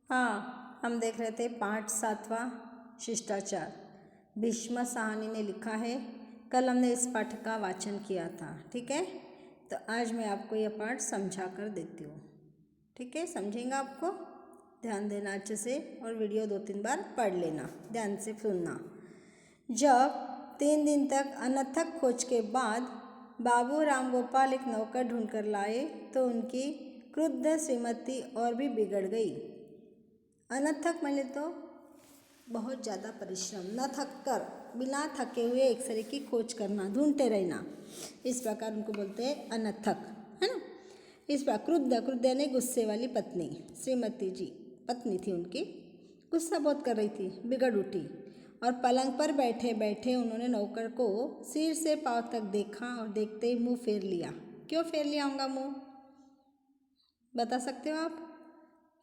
हाँ, हम देख रहे थे पाठ 7वां शिष्टाचार। भीष्म साहनी ने लिखा है। कल हमने इस पाठ का वाचन किया था, ठीक है। तो आज मैं आपको यह पाठ समझा कर देती हूँ, ठीक है। समझेंगे आपको, ध्यान देना अच्छे से और वीडियो 2-3 बार पढ़ लेना, ध्यान से सुनना। जब 3 दिन तक अनथक खोज के बाद बाबू राम गोपाल एक नौकर ढूंढकर लाए तो उनकी क्रुद्ध श्रीमती और भी बिगड़ गई। अनथक मैंने तो बहुत ज़्यादा परिश्रम, न थक कर, बिना थके हुए एक सरे की खोज करना, ढूंढते रहना, इस प्रकार उनको बोलते हैं अनथक, है ना। इस प्रकार क्रुद्ध यानी गुस्से वाली पत्नी, श्रीमती जी पत्नी थी उनकी, गुस्सा बहुत कर रही थी, बिगड़ उठी और पलंग पर बैठे बैठे उन्होंने नौकर को सिर से पांव तक देखा और देखते ही मुंह फेर लिया। क्यों फेर लिया होगा मुंह, बता सकते हो आप?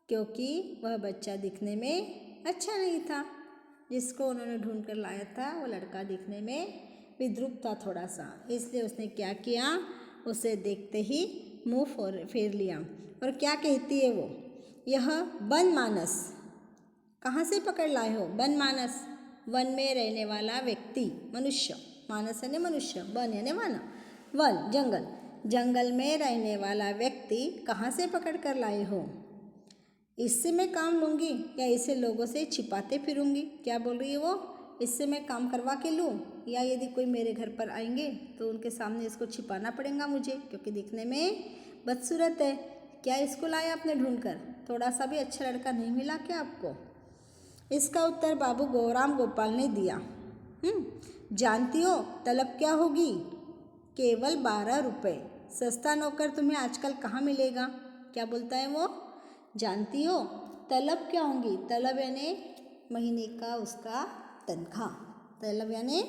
क्योंकि वह बच्चा दिखने में अच्छा नहीं था। जिसको उन्होंने ढूंढ कर लाया था वो लड़का दिखने में विद्रूप था थोड़ा सा, इसलिए उसने क्या किया, उसे देखते ही मुंह फेर लिया। और क्या कहती है वो, यह बनमानस, कहाँ से पकड़ लाए हो? बनमानस, वन में रहने वाला व्यक्ति, मनुष्य, मानस यानी मनुष्य, वन यानी वन, वन जंगल, जंगल में रहने वाला व्यक्ति कहाँ से पकड़ कर लाए हो? इससे मैं काम लूँगी या इसे लोगों से छिपाते फिरूँगी? क्या बोल रही है वो, इससे मैं काम करवा के लूँ या यदि कोई मेरे घर पर आएंगे तो उनके सामने इसको छिपाना पड़ेगा मुझे, क्योंकि दिखने में बदसूरत है। क्या इसको लाया आपने ढूंढ कर? थोड़ा सा भी अच्छा लड़का नहीं मिला क्या आपको? इसका उत्तर बाबू राम गोपाल ने दिया। जानती हो तलब क्या होगी? केवल 12 रुपये। सस्ता नौकर तुम्हें आजकल कहाँ मिलेगा? क्या बोलता है वो, जानती हो तलब क्या होंगी? तलब यानी महीने का उसका तनख्वाह, तलब यानी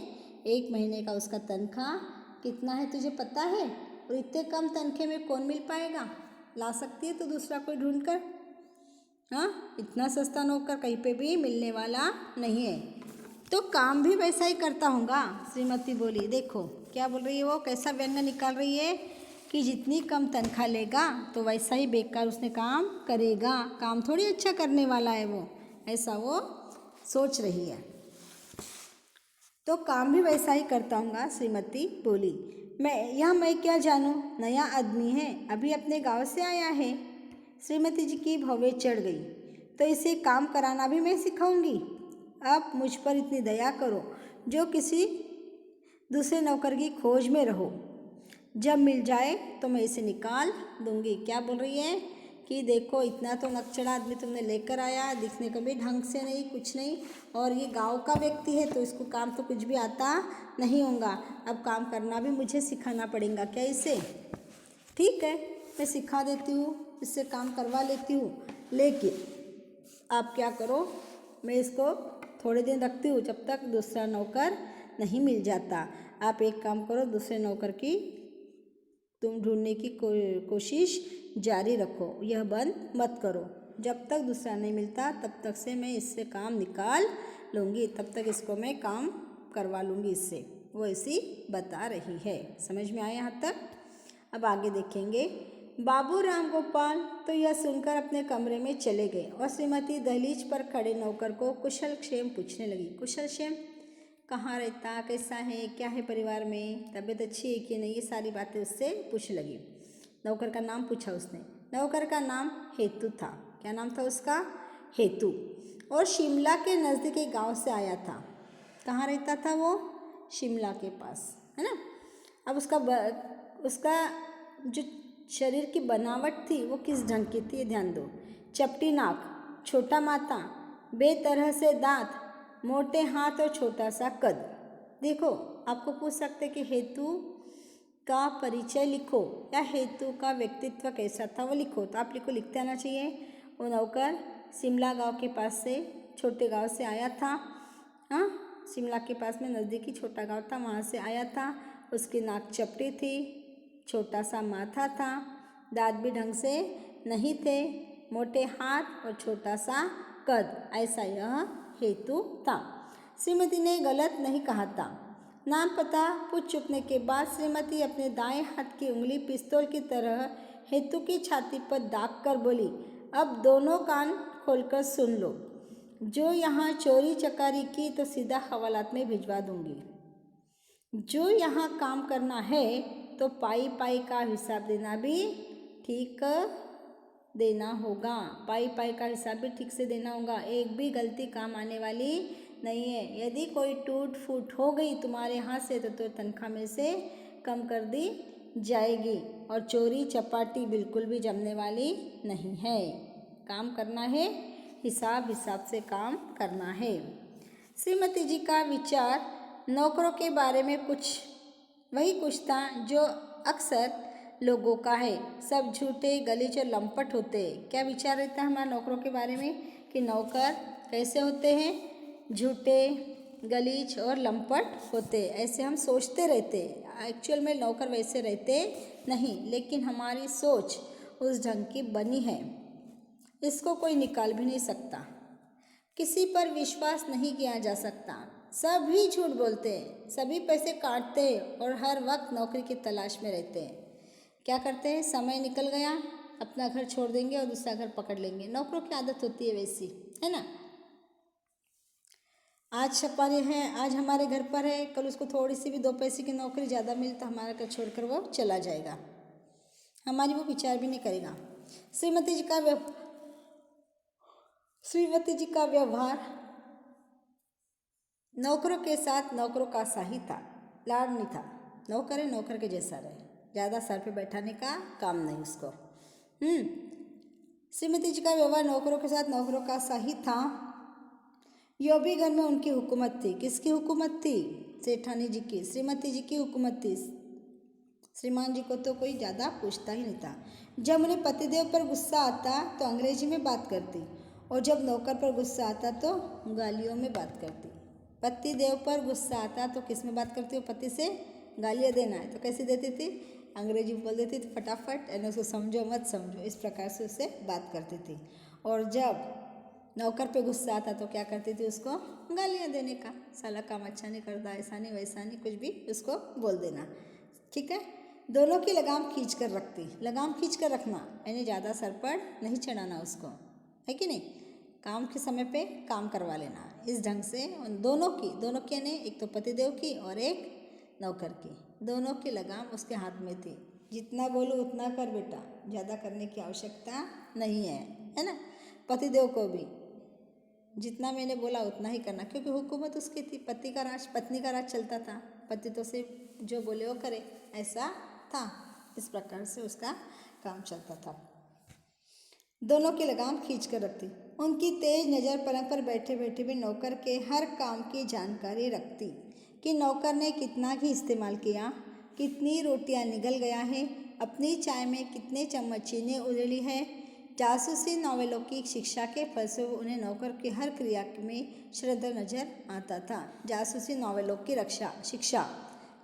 1 महीने का उसका तनख्वाह कितना है तुझे पता है? और इतने कम तनख्वाह में कौन मिल पाएगा? ला सकती है तो दूसरा कोई ढूंढ कर, हाँ, इतना सस्ता नौकर कहीं पे भी मिलने वाला नहीं है। तो काम भी वैसा ही करता होगा, श्रीमती बोली। देखो क्या बोल रही है वो, कैसा व्यंग्य निकाल रही है कि जितनी कम तनख्वाह लेगा तो वैसा ही बेकार उसने काम करेगा, काम थोड़ी अच्छा करने वाला है वो, ऐसा वो सोच रही है। तो काम भी वैसा ही करता हूँगा, श्रीमती बोली। मैं क्या जानूँ, नया आदमी है, अभी अपने गांव से आया है। श्रीमती जी की भवें चढ़ गई। तो इसे काम कराना भी मैं सिखाऊंगी? आप मुझ पर इतनी दया करो जो किसी दूसरे नौकर की खोज में रहो, जब मिल जाए तो मैं इसे निकाल दूंगी। क्या बोल रही है कि देखो इतना तो नकचड़ा आदमी तुमने लेकर आया, दिखने को भी ढंग से नहीं, कुछ नहीं, और ये गांव का व्यक्ति है तो इसको काम तो कुछ भी आता नहीं होगा। अब काम करना भी मुझे सिखाना पड़ेगा क्या इसे? ठीक है, मैं सिखा देती हूँ, इससे काम करवा लेती हूँ, लेकिन आप क्या करो, मैं इसको थोड़े दिन रखती हूँ जब तक दूसरा नौकर नहीं मिल जाता। आप एक काम करो, दूसरे नौकर की तुम ढूंढने की कोशिश जारी रखो, यह बंद मत करो। जब तक दूसरा नहीं मिलता तब तक से मैं इससे काम निकाल लूँगी, तब तक इसको मैं काम करवा लूँगी इससे, वो ऐसी बता रही है। समझ में आया यहाँ तक? अब आगे देखेंगे। बाबू राम गोपाल तो यह सुनकर अपने कमरे में चले गए और श्रीमती दहलीज पर खड़े नौकर को कुशल क्षेम पूछने लगी। कुशल क्षेम, कहाँ रहता, कैसा है, क्या है परिवार में, तबीयत अच्छी है कि नहीं, ये सारी बातें उससे पूछने लगी। नौकर का नाम पूछा उसने। नौकर का नाम हेतु था। क्या नाम था उसका? हेतु। और शिमला के नज़दीक एक गाँव से आया था। कहाँ रहता था वो? शिमला के पास, है ना। अब उसका जो शरीर की बनावट थी वो किस ढंग की थी, ध्यान दो। चपटी नाक, छोटा माथा, बेतरह से दांत, मोटे हाथ और छोटा सा कद। देखो आपको पूछ सकते कि हेतु का परिचय लिखो या हेतु का व्यक्तित्व कैसा था वो लिखो, तो आप लिखो, लिखते आना चाहिए। वो नौकर शिमला गांव के पास से, छोटे गांव से आया था। हाँ, शिमला के पास में नज़दीकी छोटा गांव था, वहाँ से आया था। उसकी नाक चपटी थी, छोटा सा माथा था, दांत भी ढंग से नहीं थे, मोटे हाथ और छोटा सा कद, ऐसा यह हेतु था। श्रीमती ने गलत नहीं कहा था। नाम पता पूछ चुकने के बाद श्रीमती अपने दाएं हाथ की उंगली पिस्तौल की तरह हेतु की छाती पर दाग कर बोली, अब दोनों कान खोलकर सुन लो। जो यहाँ चोरी चकारी की तो सीधा हवालात में भिजवा दूंगी। जो यहाँ काम करना है तो पाई पाई का हिसाब देना भी ठीक देना होगा। पाई पाई का हिसाब भी ठीक से देना होगा। एक भी गलती काम आने वाली नहीं है। यदि कोई टूट फूट हो गई तुम्हारे हाथ से तो तनख्वाह में से कम कर दी जाएगी। और चोरी चपाटी बिल्कुल भी जमने वाली नहीं है। काम करना है, हिसाब से काम करना है। श्रीमती जी का विचार नौकरों के बारे में वही कुछ था जो अक्सर लोगों का है। सब झूठे, गलीच और लंपट होते हैं। क्या विचार रहता है हमारे नौकरों के बारे में कि नौकर कैसे होते हैं? झूठे, गलीच और लंपट होते, ऐसे हम सोचते रहते। एक्चुअल में नौकर वैसे रहते नहीं, लेकिन हमारी सोच उस ढंग की बनी है। इसको कोई निकाल भी नहीं सकता। किसी पर विश्वास नहीं किया जा सकता। सभी झूठ बोलते हैं, सभी पैसे काटते हैं और हर वक्त नौकरी की तलाश में रहते हैं। क्या करते हैं? समय निकल गया, अपना घर छोड़ देंगे और दूसरा घर पकड़ लेंगे। नौकरों की आदत होती है वैसी, है ना। आज छपारी है, आज हमारे घर पर है, कल उसको थोड़ी सी भी 2 पैसे की नौकरी ज़्यादा मिली तो हमारा घर छोड़कर वो चला जाएगा। हमारी वो विचार भी नहीं करेगा। श्रीमती जी का व्यवहार नौकरों के साथ नौकरों का सा ही था। लाड़ नहीं था। नौकर है, नौकर के जैसा रहे। ज़्यादा सर पे बैठाने का काम नहीं उसको। श्रीमती जी का व्यवहार नौकरों के साथ नौकरों का सा ही था। यो भी घर में उनकी हुकूमत थी। किसकी हुकूमत थी? सेठानी जी की, श्रीमती जी की हुकूमत थी। श्रीमान जी को तो कोई ज़्यादा पूछता ही नहीं था। जब उन्हें पतिदेव पर गुस्सा आता तो अंग्रेजी में बात करती और जब नौकर पर गुस्सा आता तो गालियों में बात करती। पतिदेव पर गुस्सा आता तो किस में बात करती हो? पति से गालियाँ देना है तो कैसे देती थी? अंग्रेजी बोल देती थी फटाफट, यानी उसको समझो मत समझो, इस प्रकार से उससे बात करती थी। और जब नौकर पे गुस्सा आता तो क्या करती थी? उसको गालियाँ देने का, साला काम अच्छा नहीं करता, ऐसा नहीं वैसा नहीं, कुछ भी उसको बोल देना। ठीक है। दोनों की लगाम खींच कर रखती। लगाम खींच कर रखना यानी ज़्यादा सर पर नहीं चढ़ाना उसको, है कि नहीं। काम के समय पे काम करवा लेना। इस ढंग से उन दोनों की यानी एक तो पतिदेव की और एक नौकर की, दोनों की लगाम उसके हाथ में थी। जितना बोलो उतना कर बेटा, ज़्यादा करने की आवश्यकता नहीं है ना। पतिदेव को भी जितना मैंने बोला उतना ही करना, क्योंकि हुकूमत उसकी थी। पति का राज, पत्नी का राज चलता था। पति तो सिर्फ जो बोले वो करे, ऐसा था। इस प्रकार से उसका काम चलता था। दोनों की लगाम खींच कर रखती। उनकी तेज नज़र पलंग पर बैठे बैठे भी नौकर के हर काम की जानकारी रखती कि नौकर ने कितना घी इस्तेमाल किया, कितनी रोटियां निगल गया है, अपनी चाय में कितने चम्मच चीनी उड़ेली है। जासूसी नॉवेलों की शिक्षा के फलस्वरूप उन्हें नौकर की हर क्रिया में श्रद्धा नजर आता था। जासूसी नॉवेलों की शिक्षा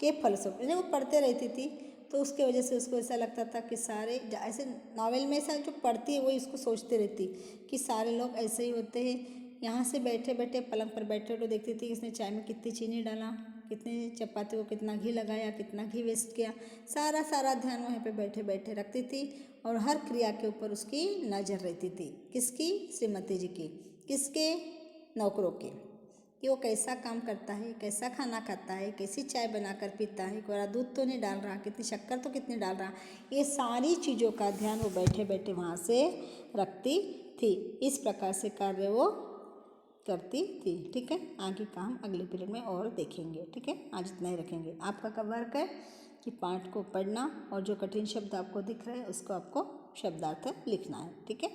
के फलस्वरूप वो पढ़ते रहती थी तो उसके वजह से उसको ऐसा लगता था कि सारे ऐसे नॉवेल में ऐसा जो पढ़ती है वही इसको सोचते रहती कि सारे लोग ऐसे ही होते हैं। यहाँ से बैठे बैठे पलंग पर बैठे बैठे देखती थी इसने चाय में कितनी चीनी डाला, कितने चपाती को कितना घी लगाया, कितना घी वेस्ट किया। सारा ध्यान वहाँ पे बैठे बैठे रखती थी और हर क्रिया के ऊपर उसकी नज़र रहती थी। किसकी? श्रीमती जी की। किसके? नौकरों के, कि वो कैसा काम करता है, कैसा खाना खाता है, कैसी चाय बनाकर पीता है, कोरा दूध तो नहीं डाल रहा, कितनी शक्कर तो कितनी डाल रहा। ये सारी चीज़ों का ध्यान वो बैठे बैठे वहाँ से रखती थी। इस प्रकार से कार्य वो करती थी। ठीक है। आगे काम अगले पीरियड में और देखेंगे। ठीक है। आज इतना ही रखेंगे। आपका वर्क है कि पाठ को पढ़ना और जो कठिन शब्द आपको दिख रहे हैं उसको आपको शब्दार्थ लिखना है। ठीक है।